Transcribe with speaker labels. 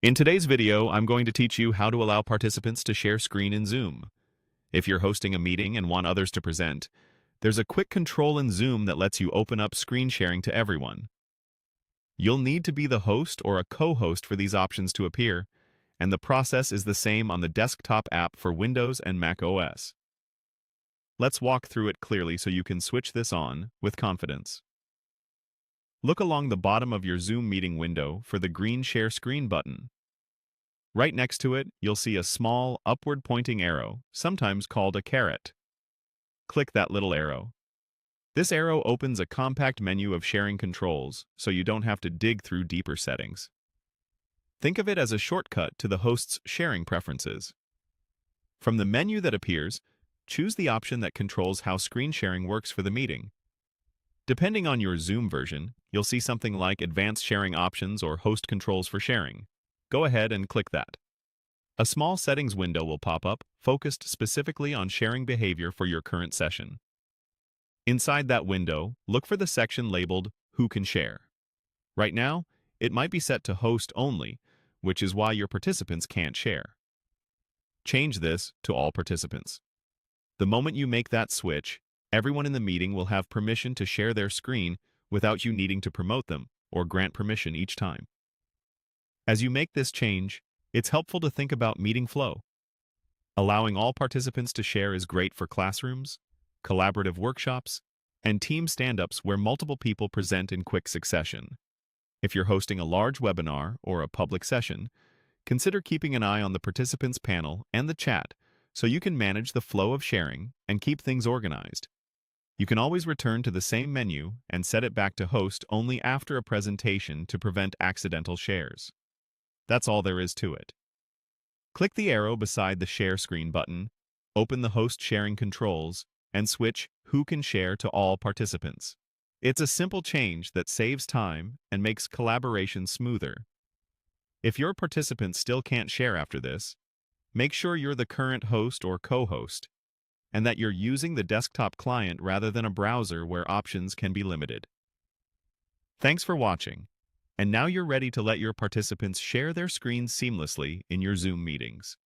Speaker 1: In today's video, I'm going to teach you how to allow participants to share screen in Zoom. If you're hosting a meeting and want others to present, there's a quick control in Zoom that lets you open up screen sharing to everyone. You'll need to be the host or a co-host for these options to appear, and the process is the same on the desktop app for Windows and Mac OS. Let's walk through it clearly so you can switch this on with confidence. Look along the bottom of your Zoom meeting window for the green Share Screen button. Right next to it, you'll see a small, upward-pointing arrow, sometimes called a caret. Click that little arrow. This arrow opens a compact menu of sharing controls, so you don't have to dig through deeper settings. Think of it as a shortcut to the host's sharing preferences. From the menu that appears, choose the option that controls how screen sharing works for the meeting. Depending on your Zoom version, you'll see something like Advanced Sharing Options or Host Controls for Sharing. Go ahead and click that. A small settings window will pop up, focused specifically on sharing behavior for your current session. Inside that window, look for the section labeled Who Can Share. Right now, it might be set to Host Only, which is why your participants can't share. Change this to All Participants. The moment you make that switch, everyone in the meeting will have permission to share their screen without you needing to promote them or grant permission each time. As you make this change, it's helpful to think about meeting flow. Allowing all participants to share is great for classrooms, collaborative workshops, and team stand-ups where multiple people present in quick succession. If you're hosting a large webinar or a public session, consider keeping an eye on the participants panel and the chat so you can manage the flow of sharing and keep things organized. You can always return to the same menu and set it back to host only after a presentation to prevent accidental shares. That's all there is to it. Click the arrow beside the Share Screen button, open the host sharing controls, and switch Who Can Share to All Participants. It's a simple change that saves time and makes collaboration smoother. If your participants still can't share after this, make sure you're the current host or co-host, and that you're using the desktop client rather than a browser where options can be limited. Thanks for watching. And now you're ready to let your participants share their screens seamlessly in your Zoom meetings.